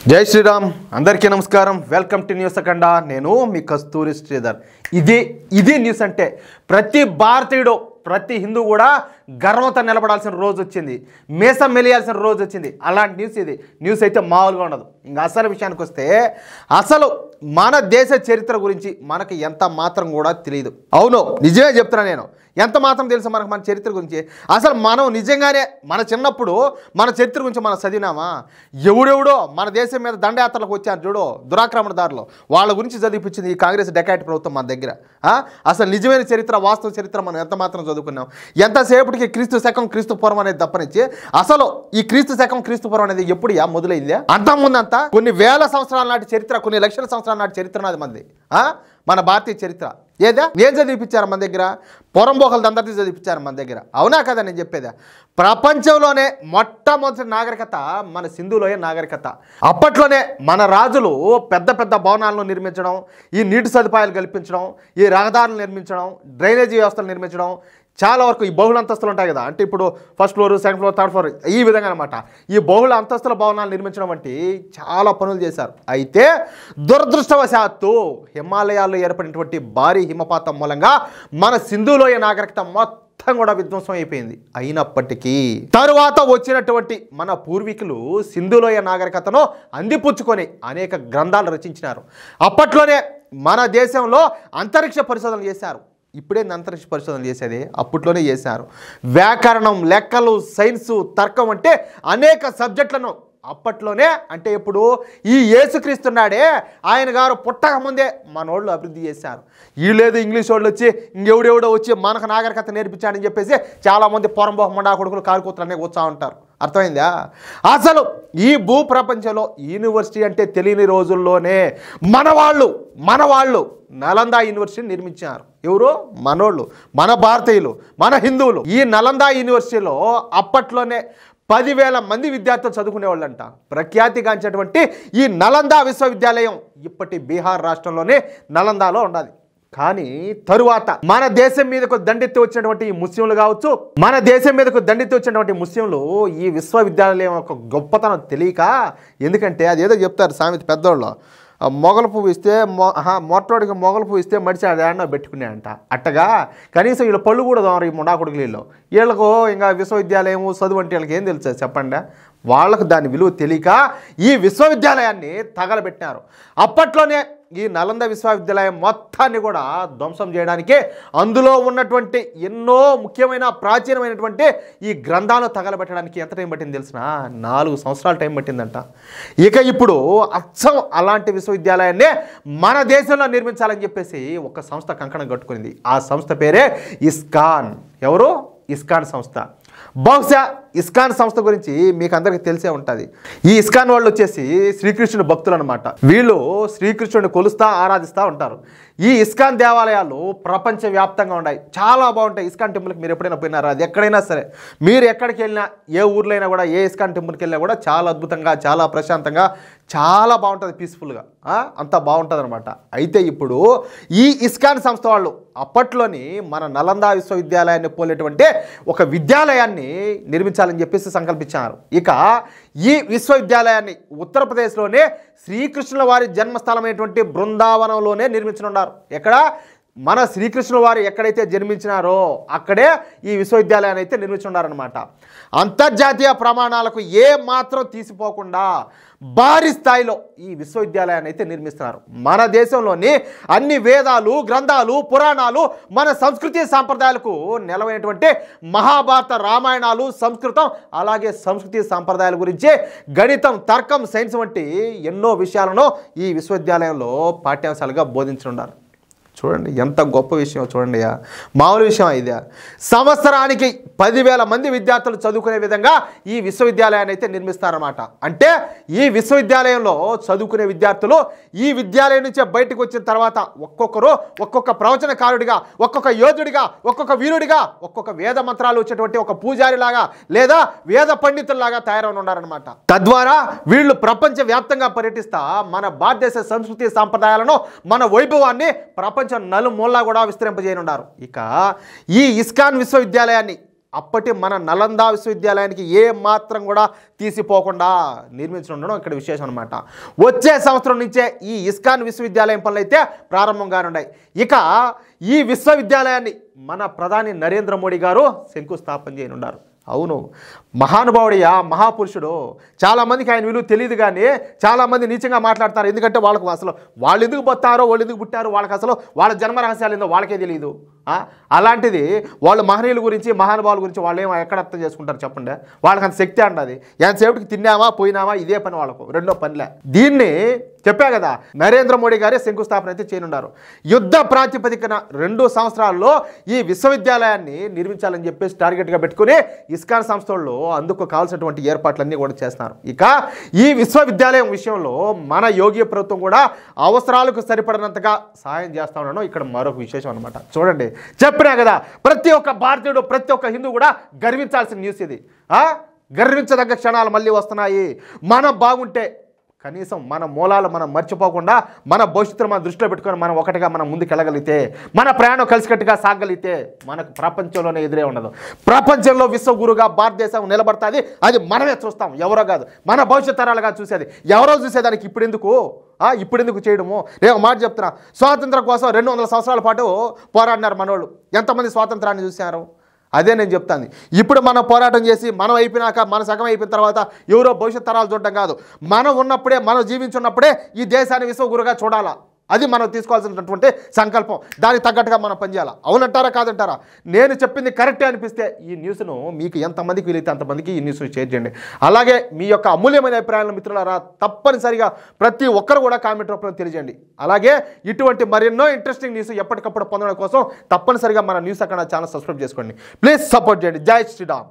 జై శ్రీరామ్ అందరికీ నమస్కారం వెల్కమ్ టు న్యూస్ అఖండ నేను మీ కస్తూరి శ్రీధర్ ఇది న్యూస్ అంటే ప్రతి భారతీయుడు ప్రతి హిందూ కూడా గర్వంతో నిలబడాల్సిన రోజు వచ్చింది మీసం మెలియాల్సిన రోజు వచ్చింది అలాంటి న్యూస్ అయితే మామూలుగా ఉండదు ఇంకా అసలు విషయానికి వస్తే అసలు మన దేశ చరిత్ర గురించి మనకి ఎంత మాత్రం కూడా తెలియదు అవును నిజమే చెప్తున్నా నేను ఎంత మాత్రం తెలుసు మనకు మన చరిత్ర గురించి అసలు మనం నిజంగానే మన చిన్నప్పుడు మన చరిత్ర గురించి మనం చదివినామా ఎవడెవడో మన దేశం మీద దండయాత్రలకు వచ్చారు చూడు దురాక్రమణదారులు వాళ్ళ గురించి చదివిపించింది ఈ కాంగ్రెస్ డెకాయిట్ ప్రభుత్వం మన దగ్గర అసలు నిజమైన చరిత్ర వాస్తవ చరిత్ర మనం ఎంత మాత్రం చదువుకున్నాం ఎంతసేపటికి క్రీస్తు శకం క్రీస్తు పూర్వం అనేది తప్పనిచ్చి అసలు ఈ క్రీస్తు శకం క్రీస్తు పూర్వం అనేది ఎప్పుడు మొదలైంది అంతకుముందంతా కొన్ని వేల సంవత్సరాల నాటి చరిత్ర కొన్ని లక్షల సంవత్సరాల నాటి చరిత్ర నాది మంది మన భారతీయ చరిత్ర ఏం చదివిపించారు మన దగ్గర పొరంబోకలు అందరికీ చదివిపించారు మన దగ్గర అవునా కదా నేను చెప్పేదా ప్రపంచంలోనే మొట్టమొదటి నాగరికత మన సింధులోయ నాగరికత అప్పట్లోనే మన రాజులు పెద్ద పెద్ద భవనాలను నిర్మించడం ఈ నీటి సదుపాయాలు కల్పించడం ఈ రహదారులు నిర్మించడం డ్రైనేజీ వ్యవస్థలు నిర్మించడం చాలా వరకు ఈ బహుళ అంతస్తులు ఉంటాయి కదా అంటే ఇప్పుడు first floor second floor third floor ఈ విధంగా అనమాట ఈ బహుళ అంతస్తుల భవనాలు నిర్మించడం వంటి చాలా పనులు చేశారు అయితే దురదృష్టవశాత్తు హిమాలయాల్లో ఏర్పడినటువంటి భారీ హిమపాతం మూలంగా మన సింధులోయ నాగరికత మొత్తం కూడా విధ్వంసం అయిపోయింది అయినప్పటికీ తరువాత వచ్చినటువంటి మన పూర్వీకులు సింధులోయ నాగరికతను అందిపుచ్చుకొని అనేక గ్రంథాలు రచించినారు అప్పట్లోనే మన దేశంలో అంతరిక్ష పరిశోధనలు చేశారు ఇప్పుడే అంతరిక్ష పరిశోధనలు చేసేది అప్పట్లోనే చేశారు వ్యాకరణం లెక్కలు సైన్సు తర్కం అంటే అనేక సబ్జెక్టులను అప్పట్లోనే అంటే ఇప్పుడు ఈ యేసుక్రీస్తున్నాడే ఆయన గారు పుట్టక ముందే మనోళ్ళు అభివృద్ధి చేశారు ఈ లేదు ఇంగ్లీష్ వాళ్ళు వచ్చి ఇంకెవడెవడో వచ్చి మనకు నాగరికత నేర్పించాడని చెప్పేసి చాలామంది పొరంబోహ మండా కొడుకులు కారుకూతులు అనే వచ్చా ఉంటారు అర్థమైందా అసలు ఈ భూ ప్రపంచంలో యూనివర్సిటీ అంటే తెలియని రోజుల్లోనే మన వాళ్ళు నలంద యూనివర్సిటీ నిర్మించారు ఎవరు మనోళ్ళు మన భారతీయులు మన హిందువులు ఈ నలంద యూనివర్సిటీలో అప్పట్లోనే 10,000 మంది విద్యార్థులు చదువుకునేవాళ్ళంట ప్రఖ్యాతిగాంచినటువంటి ఈ నలంద విశ్వవిద్యాలయం ఇప్పటి బీహార్ రాష్ట్రంలోనే నలందాలో ఉండాలి కానీ తరువాత మన దేశం మీదకు దండెత్తి వచ్చినటువంటి ఈ ముస్లింలు కావచ్చు మన దేశం మీదకు దండెత్తి వచ్చినటువంటి ముస్లింలు ఈ విశ్వవిద్యాలయం యొక్క గొప్పతనం తెలియక ఎందుకంటే అదేదో చెప్తారు సామెత పెద్దోళ్ళు మొగల పువ్వు ఇస్తే మొట్టోడికి మొగల పువ్వు ఇస్తే మడిచి అదేడో పెట్టుకున్నాయంట అట్టగా కనీసం వీళ్ళ పళ్ళు కూడా దోమరు ఈ ముండా కొడుకులు వీళ్ళకు ఇంకా విశ్వవిద్యాలయం చదువు అంటే వీళ్ళకి ఏం తెలుసు చెప్పండి వాళ్ళకు దాని విలువ తెలియక ఈ విశ్వవిద్యాలయాన్ని తగలబెట్టినారు అప్పట్లోనే ఈ నలంద విశ్వవిద్యాలయం మొత్తాన్ని కూడా ధ్వంసం చేయడానికి అందులో ఉన్నటువంటి ఎన్నో ముఖ్యమైన ప్రాచీనమైనటువంటి ఈ గ్రంథాలను తగలబెట్టడానికి ఎంత టైం పట్టింది తెలిసిన 4 సంవత్సరాల టైం పట్టిందంట ఇక ఇప్పుడు అచ్చం అలాంటి విశ్వవిద్యాలయాన్ని మన దేశంలో నిర్మించాలని చెప్పేసి ఒక సంస్థ కంకణం కట్టుకుంది ఆ సంస్థ పేరే ఇస్కాన్ ఎవరు ఇస్కాన్ సంస్థ బహుశా ఇస్కాన్ సంస్థ గురించి మీకు అందరికీ తెలిసే ఉంటుంది ఈ ఇస్కాన్ వాళ్ళు వచ్చేసి శ్రీకృష్ణుడి భక్తులు అనమాట వీళ్ళు శ్రీకృష్ణుడిని కొలుస్తా ఆరాధిస్తూ ఉంటారు ఈ ఇస్కాన్ దేవాలయాలు ప్రపంచవ్యాప్తంగా ఉన్నాయి చాలా బాగుంటాయి ఇస్కాన్ టెంపుల్కి మీరు ఎప్పుడైనా పోయినారా అది ఎక్కడైనా సరే మీరు ఎక్కడికి వెళ్ళినా ఏ ఊర్లో అయినా కూడా ఏ ఇస్కాన్ టెంపుల్కి వెళ్ళినా కూడా చాలా అద్భుతంగా చాలా ప్రశాంతంగా చాలా బాగుంటుంది పీస్ఫుల్గా అంత బాగుంటుంది అనమాట అయితే ఇప్పుడు ఈ ఇస్కాన్ సంస్థ వాళ్ళు అప్పట్లోని మన నలంద విశ్వవిద్యాలయాన్ని పోలేటువంటి ఒక విద్యాలయాన్ని నిర్మించాలని చెప్పేసి సంకల్పించారు ఇక ఈ విశ్వవిద్యాలయాన్ని ఉత్తరప్రదేశ్లోనే శ్రీకృష్ణుల వారి జన్మస్థలమైనటువంటి బృందావనంలోనే నిర్మించనున్నారు ఎక్కడ మన శ్రీకృష్ణుల వారు ఎక్కడైతే జన్మించినారో అక్కడే ఈ విశ్వవిద్యాలయాన్ని అయితే నిర్మించున్నారనమాట అంతర్జాతీయ ప్రమాణాలకు ఏ మాత్రం తీసిపోకుండా భారీ స్థాయిలో ఈ విశ్వవిద్యాలయాన్ని అయితే నిర్మిస్తున్నారు మన దేశంలోని అన్ని వేదాలు గ్రంథాలు పురాణాలు మన సంస్కృతి సాంప్రదాయాలకు నెలవైనటువంటి మహాభారత రామాయణాలు సంస్కృతం అలాగే సంస్కృతి సాంప్రదాయాల గురించి గణితం తర్కం సైన్స్ వంటి ఎన్నో విషయాలను ఈ విశ్వవిద్యాలయంలో పాఠ్యాంశాలుగా బోధించనున్నారు చూడండి ఎంత గొప్ప విషయం చూడండి మామూలు విషయం ఇదే సంవత్సరానికి 10,000 మంది విద్యార్థులు చదువుకునే విధంగా ఈ విశ్వవిద్యాలయాన్ని అయితే నిర్మిస్తారన్నమాట అంటే ఈ విశ్వవిద్యాలయంలో చదువుకునే విద్యార్థులు ఈ విద్యాలయం నుంచే బయటకు వచ్చిన తర్వాత ఒక్కొక్కరు ఒక్కొక్క ప్రవచనకారుడిగా ఒక్కొక్క యోధుడిగా ఒక్కొక్క వీరుడిగా ఒక్కొక్క వేద మంత్రాలు వచ్చేటువంటి ఒక పూజారిలాగా లేదా వేద పండితుల్లాగా తయారని ఉన్నారనమాట తద్వారా వీళ్ళు ప్రపంచవ్యాప్తంగా పర్యటిస్తా మన భారతదేశ సంస్కృతి సాంప్రదాయాలను మన వైభవాన్ని ప్రపంచ నలుమూలలా కూడా విస్తరింపజేయనున్నారు ఇక ఈ ఇస్కాన్ విశ్వవిద్యాలయాన్ని అప్పటి మన నలంద విశ్వవిద్యాలయానికి ఏ మాత్రం కూడా తీసిపోకుండా నిర్మించడం ఇక్కడ విశేషం అనమాట. వచ్చే సంవత్సరం నుంచే ఈ ఇస్కాన్ విశ్వవిద్యాలయం పనులు అయితే ప్రారంభంగానున్నాయి. ఇక ఈ విశ్వవిద్యాలయాన్ని మన ప్రధాని నరేంద్ర మోడీ గారు శంకుస్థాపన చేయనున్నారు. అవును, మహానుభావుడియా, మహాపురుషుడు. చాలామందికి ఆయన విలువ తెలియదు, కానీ చాలామంది నీచంగా మాట్లాడతారు. ఎందుకంటే వాళ్ళకు అసలు వాళ్ళు ఎందుకు పుట్టారో, వాళ్ళు ఎందుకు పుట్టారో వాళ్ళకి అసలు వాళ్ళ జన్మ రహస్యాలు ఏందో వాళ్ళకే తెలియదు. అలాంటిది వాళ్ళు మహనీయుల గురించి, మహానుభావుల గురించి వాళ్ళు ఏమో ఎక్కడ అర్థం చేసుకుంటారు చెప్పండి. వాళ్ళకి అంత శక్తి అండది. ఎంతసేపటికి తిన్నామా పోయినామా ఇదే పని వాళ్ళకు, రెండో పనిలే. దీన్ని చెప్పా కదా, నరేంద్ర మోడీ గారే శంకుస్థాపన అయితే చేయనున్నారు. యుద్ధ ప్రాతిపదికన 2 సంవత్సరాల్లో ఈ విశ్వవిద్యాలయాన్ని నిర్మించాలని చెప్పేసి టార్గెట్గా పెట్టుకుని ఇస్కాన్ సంస్థల్లో అందుకు కావాల్సినటువంటి ఏర్పాట్లన్నీ కూడా చేస్తున్నారు. ఇక ఈ విశ్వవిద్యాలయం విషయంలో మన యోగి ప్రభుత్వం కూడా అవసరాలకు సరిపడినంతగా సాయం చేస్తా ఉండడం ఇక్కడ మరొక విశేషం అనమాట. చూడండి, చెప్పినా కదా, ప్రతి ఒక్క భారతీయుడు, ప్రతి ఒక్క హిందూ కూడా గర్వించాల్సిన న్యూస్ ఇది. గర్వించదగ్గ క్షణాలు మళ్ళీ వస్తున్నాయి. మనం బాగుంటే కనీసం మన మూలాలు మనం మర్చిపోకుండా మన భవిష్యత్తును మనం దృష్టిలో పెట్టుకొని మనం ఒకటిగా మనం ముందుకు వెళ్ళగలిగితే, మన ప్రయాణం కలిసికట్టుగా సాగలిగితే మనకు ప్రపంచంలోనే ఎదురే ఉండదు. ప్రపంచంలో విశ్వగురుగా భారతదేశం నిలబడుతుంది. అది మనమే చూస్తాం, ఎవరో కాదు. మన భవిష్యత్ తరాలుగా చూసేది ఎవరో చూసేదానికి ఇప్పుడు ఎందుకు చేయడము? నేను మాట చెప్తున్నా, స్వాతంత్రం కోసం 200 సంవత్సరాల పాటు పోరాడినారు మనోళ్ళు. ఎంతమంది స్వాతంత్రాన్ని చూశారు? అదే నేను చెప్తాను. ఇప్పుడు మనం పోరాటం చేసి మనం అయిపోయినాక, మన సగం అయిపోయిన తర్వాత ఎవరో భవిష్యత్ తరాలు చూడటం కాదు. మనం ఉన్నప్పుడే, మనం జీవించున్నప్పుడే ఈ దేశాన్ని విశ్వగురుగా చూడాలా. అది మనం తీసుకోవాల్సినటువంటి సంకల్పం. దానికి తగ్గట్టుగా మనం పనిచేయాలి. అవునంటారా కాదంటారా? నేను చెప్పింది కరెక్టే అనిపిస్తే ఈ న్యూస్ను మీకు ఎంతమందికి వీలైతే అంతమందికి ఈ న్యూస్ను షేర్ చేయండి. అలాగే మీ యొక్క అమూల్యమైన అభిప్రాయాలను మిత్రులారా తప్పనిసరిగా ప్రతి ఒక్కరు కూడా కామెంట్ రూపంలో తెలియజేయండి. అలాగే ఇటువంటి మరెన్నో ఇంట్రెస్టింగ్ న్యూస్ ఎప్పటికప్పుడు పొందడం కోసం తప్పనిసరిగా మన న్యూస్ అక్కడ ఛానల్ సబ్స్క్రైబ్ చేసుకోండి. ప్లీజ్ సపోర్ట్ చేయండి. జై శ్రీరామ్.